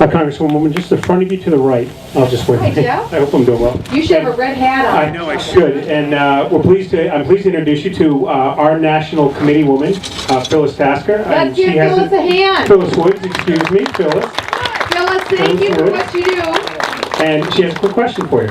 Congresswoman, just the front of you to the right. I'll just wait. Hi, Jeff. I hope I'm doing well. You should have a red hat on. I know I should. And I'm pleased to introduce you to our national committee woman, Phyllis Tasker. Let's give Phyllis a hand. Phyllis Woods, excuse me, Phyllis. Phyllis, thank you for what you do. And she has a quick question for you.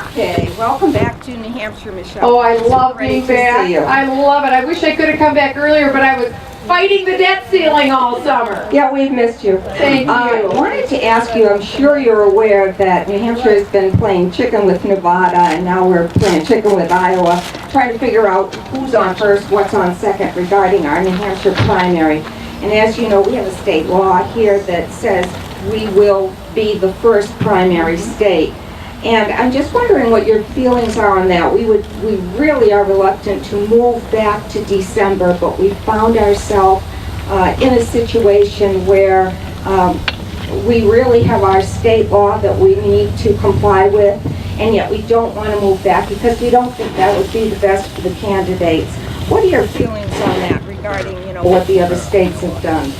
Okay, welcome back to New Hampshire, Michelle. Oh, I love Great being to back. see you. I love it. I wish I could have come back earlier, but I was fighting the debt ceiling all summer. Yeah, we've missed you. Thank you. I wanted to ask you, I'm sure you're aware that New Hampshire has been playing chicken with Nevada, and now we're playing chicken with Iowa, trying to figure out who's on first, what's on second regarding our New Hampshire primary. And as you know, we have a state law here that says we will be the first primary state. And I'm just wondering what your feelings are on that. We really are reluctant to move back to December, but we found ourselves in a situation where we really have our state law that we need to comply with, and yet we don't want to move back because we don't think that would be the best for the candidates. What are your feelings on that regarding, what the other states have done?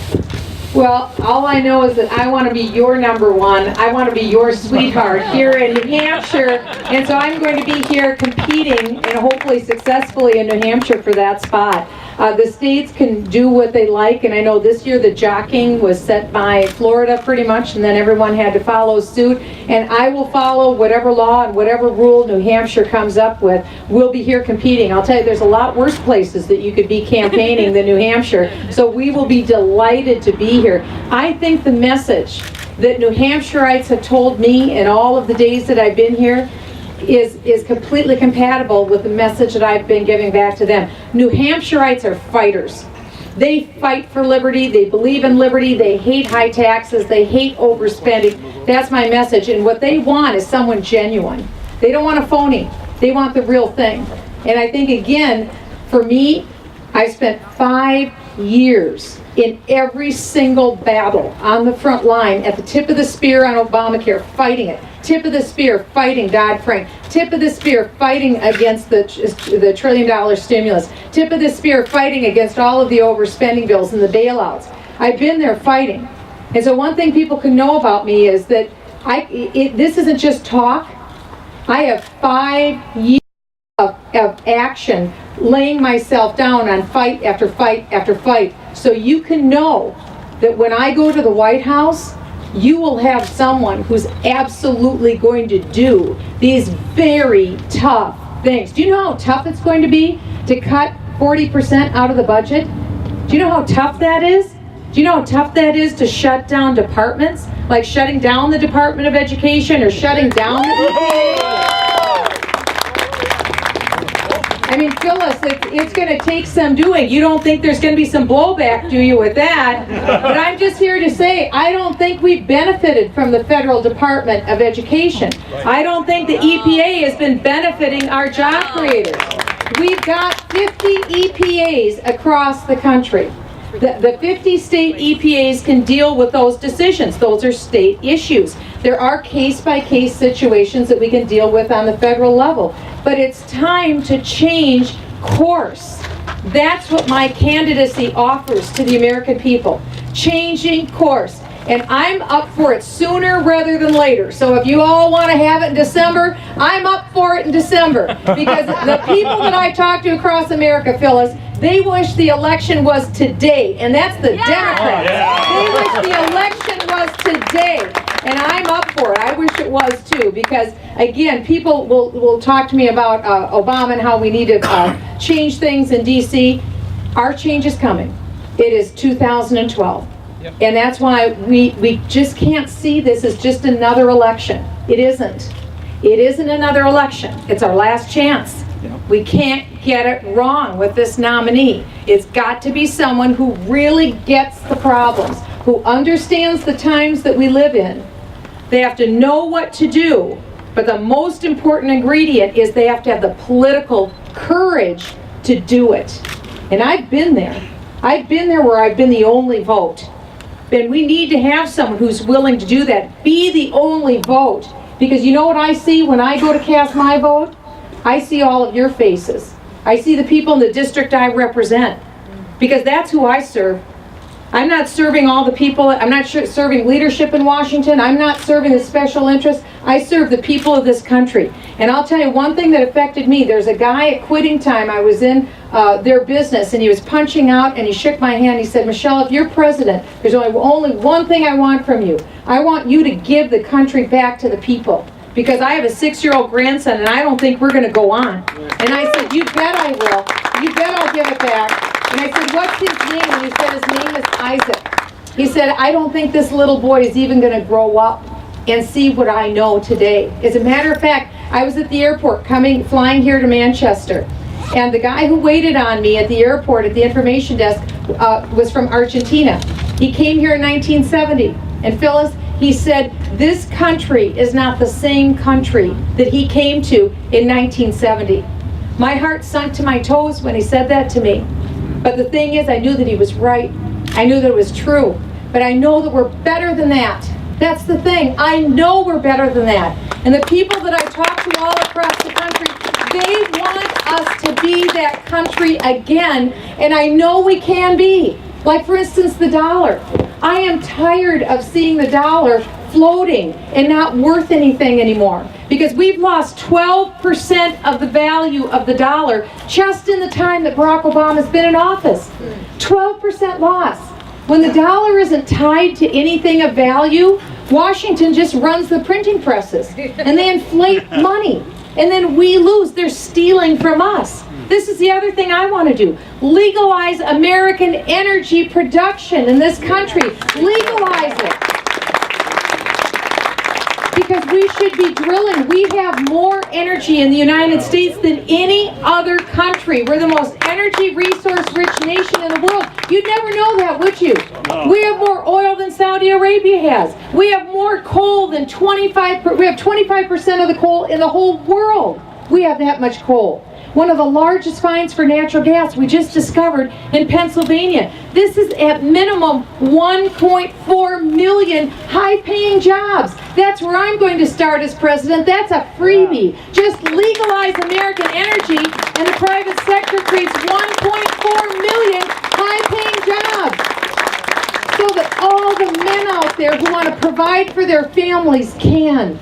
Well, all I know is that I want to be your number one. I want to be your sweetheart here in New Hampshire. And so I'm going to be here competing and hopefully successfully in New Hampshire for that spot. The states can do what they like, and I know this year the jockeying was set by Florida pretty much, and then everyone had to follow suit. And I will follow whatever law and whatever rule New Hampshire comes up with. We'll be here competing. I'll tell you, there's a lot worse places that you could be campaigning than New Hampshire. So we will be delighted to be here. I think the message that New Hampshireites have told me in all of the days that I've been here is completely compatible with the message that I've been giving back to them. New Hampshireites are fighters. They fight for liberty, they believe in liberty, they hate high taxes, they hate overspending. That's my message, and what they want is someone genuine. They don't want a phony, they want the real thing. And I think, again, for me, I spent 5 years in every single battle on the front line, at the tip of the spear on Obamacare, fighting it. Tip of the spear, fighting Dodd-Frank. Tip of the spear, fighting against the $1 trillion stimulus. Tip of the spear, fighting against all of the overspending bills and the bailouts. I've been there fighting. And so one thing people can know about me is that this isn't just talk. I have 5 years of action, laying myself down on fight after fight after fight. So you can know that when I go to the White House, you will have someone who's absolutely going to do these very tough things. Do you know how tough it's going to be to cut 40% out of the budget? Do you know how tough that is? Do you know how tough that is to shut down departments? Like shutting down the Department of Education or shutting down the EPA? I mean, Phyllis, it's going to take some doing. You don't think there's going to be some blowback, do you, with that? But I'm just here to say, I don't think we've benefited from the Federal Department of Education. I don't think the EPA has been benefiting our job creators. We've got 50 EPAs across the country. The 50 state EPAs can deal with those decisions. Those are state issues. There are case-by-case situations that we can deal with on the federal level. But it's time to change course. That's what my candidacy offers to the American people. Changing course. And I'm up for it sooner rather than later. So if you all want to have it in December, I'm up for it in December. Because the people that I talk to across America, Phyllis, they wish the election was today. And that's the Democrats. They wish the election was today. And I'm up for it. I wish it was too. Because, again, people will talk to me about Obama and how we need to change things in D.C. Our change is coming. It is 2012. Yep. And that's why we just can't see this as just another election. It isn't. It isn't another election. It's our last chance. Yep. We can't get it wrong with this nominee. It's got to be someone who really gets the problems, who understands the times that we live in. They have to know what to do, but the most important ingredient is they have to have the political courage to do it. And I've been there. I've been there where I've been the only vote. And we need to have someone who's willing to do that. Be the only vote. Because you know what I see when I go to cast my vote? I see all of your faces. I see the people in the district I represent. Because that's who I serve. I'm not serving all the people. I'm not serving leadership in Washington. I'm not serving the special interests. I serve the people of this country. And I'll tell you one thing that affected me. There's a guy at quitting time. I was in their business, and he was punching out, and he shook my hand. He said, Michelle, if you're president, there's only one thing I want from you. I want you to give the country back to the people. Because I have a 6-year-old grandson, and I don't think we're going to go on. And I said, you bet I will. You bet I'll give it back. And I said, what's his name? And he said, his name is Isaac. He said, I don't think this little boy is even going to grow up and see what I know today. As a matter of fact, I was at the airport flying here to Manchester. And the guy who waited on me at the airport at the information desk was from Argentina. He came here in 1970. And Phyllis, he said, this country is not the same country that he came to in 1970. My heart sunk to my toes when he said that to me. But the thing is, I knew that he was right. I knew that it was true. But I know that we're better than that. That's the thing. I know we're better than that. And the people that I talk to all across the country, they want us to be that country again. And I know we can be. Like, for instance, the dollar. I am tired of seeing the dollar floating and not worth anything anymore. Because we've lost 12% of the value of the dollar just in the time that Barack Obama's been in office. 12% loss. When the dollar isn't tied to anything of value, Washington just runs the printing presses. And they inflate money. And then we lose. They're stealing from us. This is the other thing I want to do. Legalize American energy production in this country. Legalize it. Because we should be drilling. We have more energy in the United States than any other country. We're the most energy resource-rich nation in the world. You'd never know that, would you? We have more oil than Saudi Arabia has. We have more coal than 25%. We have 25% of the coal in the whole world. We have that much coal. One of the largest finds for natural gas we just discovered in Pennsylvania. This is at minimum 1.4 million high-paying jobs. That's where I'm going to start as president. That's a freebie. Just legalize American energy and the private sector creates 1.4 million high-paying jobs. So that all the men out there who want to provide for their families can.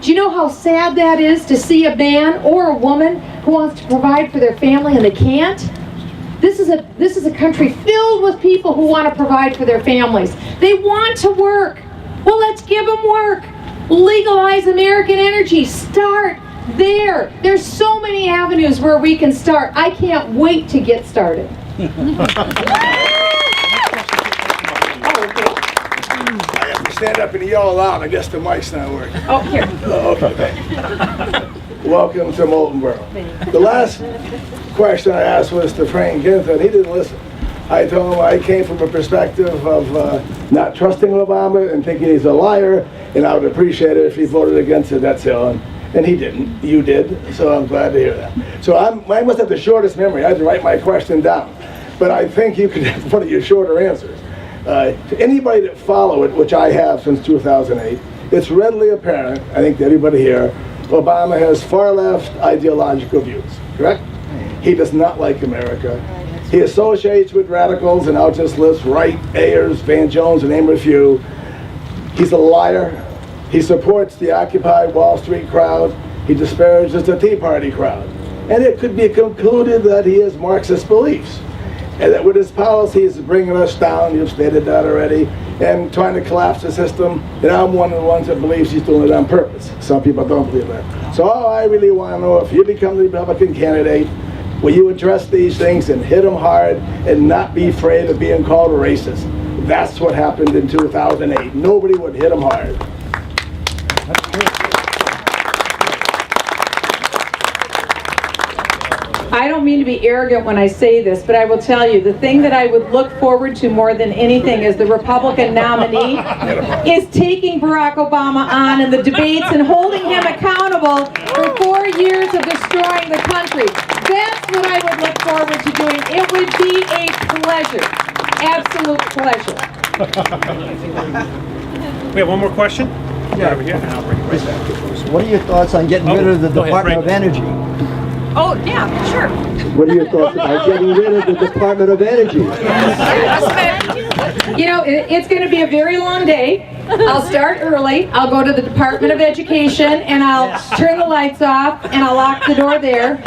Do you know how sad that is to see a man or a woman who wants to provide for their family and they can't? This is a country filled with people who want to provide for their families. They want to work. Well, let's give them work. Legalize American energy. Start there. There's so many avenues where we can start. I can't wait to get started. Stand up and yell aloud. I guess the mic's not working. Oh, here. Oh, okay. Welcome to Moultonborough. The last question I asked was to Frank Ginton. He didn't listen. I told him I came from a perspective of not trusting Obama and thinking he's a liar, and I would appreciate it if he voted against the debt ceiling. And he didn't. You did. So I'm glad to hear that. So I must have the shortest memory. I had to write my question down. But I think you could have one of your shorter answers. To anybody that follow it, which I have since 2008, it's readily apparent, I think to everybody here, Obama has far-left ideological views, correct? He does not like America. He associates with radicals, and I'll just list Wright, Ayers, Van Jones, to name a few. He's a liar. He supports the Occupy Wall Street crowd. He disparages the Tea Party crowd. And it could be concluded that he has Marxist beliefs. And that with his policies bringing us down, you've stated that already, and trying to collapse the system, and I'm one of the ones that believes he's doing it on purpose. Some people don't believe that. So all I really want to know, if you become the Republican candidate, will you address these things and hit them hard and not be afraid of being called a racist? That's what happened in 2008. Nobody would hit them hard. That's true. I don't mean to be arrogant when I say this, but I will tell you, the thing that I would look forward to more than anything as the Republican nominee is taking Barack Obama on in the debates and holding him accountable for 4 years of destroying the country. That's what I would look forward to doing. It would be a pleasure, absolute pleasure. We have one more question? Yeah. Over here, and I'll bring it right back. What are your thoughts on getting rid of the Department of Energy? Oh, yeah, sure. What are your thoughts about getting rid of the Department of Energy? You know, it's going to be a very long day. I'll start early. I'll go to the Department of Education and I'll turn the lights off and I'll lock the door there.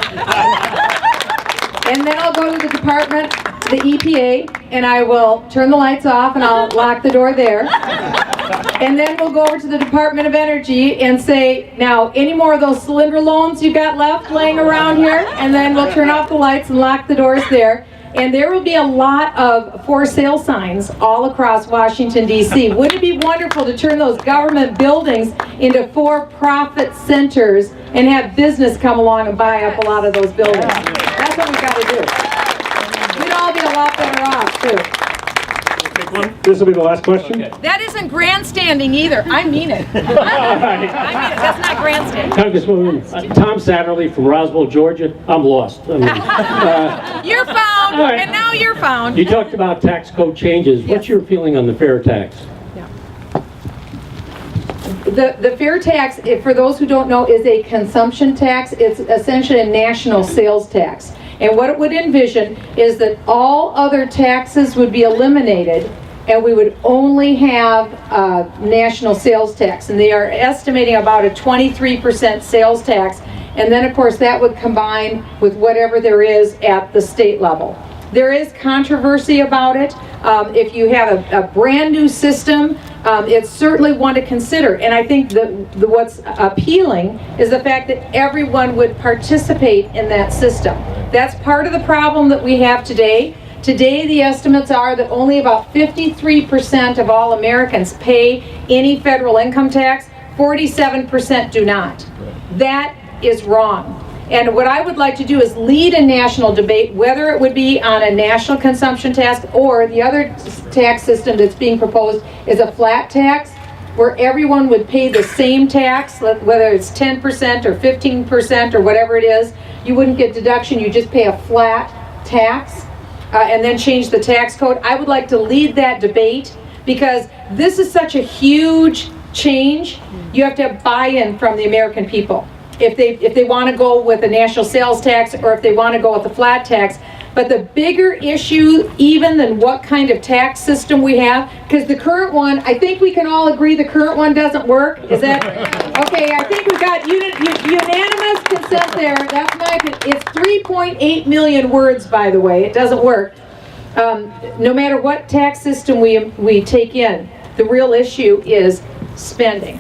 And then I'll go to the department, the EPA, and I will turn the lights off and I'll lock the door there. And then we'll go over to the Department of Energy and say, now, any more of those cylinder loans you got left laying around here? And then we'll turn off the lights and lock the doors there. And there will be a lot of for sale signs all across Washington, D.C. Wouldn't it be wonderful to turn those government buildings into for-profit centers and have business come along and buy up a lot of those buildings? That's what we've got to do. We'd all be a lot better off, too. This will be the last question. That isn't grandstanding either. I mean it. I mean it. That's not grandstanding. Congresswoman, Tom Satterley from Roswell, Georgia. I'm lost. I mean, You're found, right. and now you're found. you talked about tax code changes. What's your feeling on the fair tax? The fair tax, for those who don't know, is a consumption tax. It's essentially a national sales tax. And what it would envision is that all other taxes would be eliminated and we would only have national sales tax. And they are estimating about a 23% sales tax. And then, of course, that would combine with whatever there is at the state level. There is controversy about it. If you have a brand new system, it's certainly one to consider. And I think that what's appealing is the fact that everyone would participate in that system. That's part of the problem that we have today. Today, the estimates are that only about 53% of all Americans pay any federal income tax. 47% do not. That is wrong. And what I would like to do is lead a national debate, whether it would be on a national consumption tax or the other tax system that's being proposed is a flat tax, where everyone would pay the same tax, whether it's 10% or 15% or whatever it is. You wouldn't get deduction, you just pay a flat tax and then change the tax code. I would like to lead that debate because this is such a huge change. You have to have buy-in from the American people. If they want to go with a national sales tax or if they want to go with a flat tax. But the bigger issue even than what kind of tax system we have, because the current one, I think we can all agree the current one doesn't work. Is that, okay, I think we've got unanimous consent there. That's my opinion. It's 3.8 million words, by the way. It doesn't work. No matter what tax system we take in, the real issue is spending.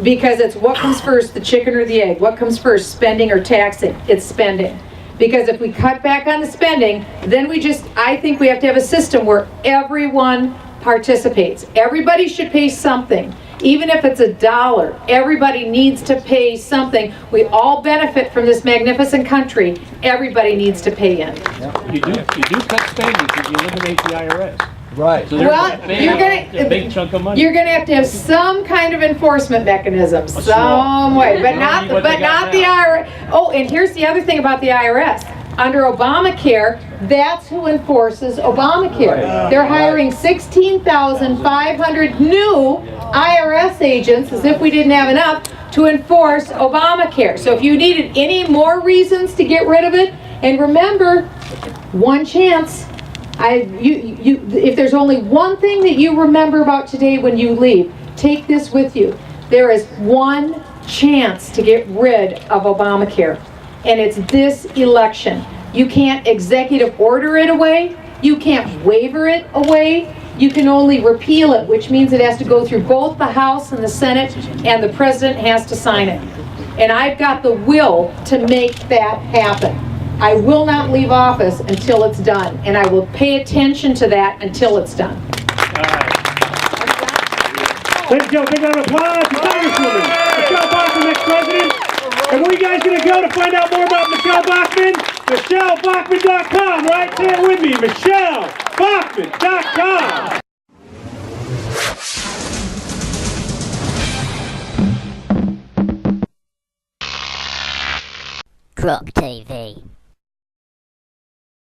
Because it's what comes first, the chicken or the egg? What comes first, spending or taxing? It's spending. Because if we cut back on the spending, then I think we have to have a system where everyone participates. Everybody should pay something. Even if it's $1, everybody needs to pay something. We all benefit from this magnificent country. Everybody needs to pay in. You do cut spending because you eliminate the IRS. Right. So Well, a big chunk of money. you're going to have some kind of enforcement mechanism, some way, but not the IRS. Oh, and here's the other thing about the IRS. Under Obamacare, that's who enforces Obamacare. Right. They're hiring 16,500 new IRS agents, as if we didn't have enough, to enforce Obamacare. So if you needed any more reasons to get rid of it, and remember, one chance. If there's only one thing that you remember about today when you leave, take this with you. There is one chance to get rid of Obamacare, and it's this election. You can't executive order it away. You can't waiver it away. You can only repeal it, which means it has to go through both the House and the Senate, and the President has to sign it. And I've got the will to make that happen. I will not leave office until it's done, and I will pay attention to that until it's done. Ladies and gentlemen, big round of applause to Congresswoman Michelle Bachmann, next president. And where are you guys going to go to find out more about Michelle Bachmann? MichelleBachmann.com, right? Say it with me, MichelleBachmann.com. GrokTV.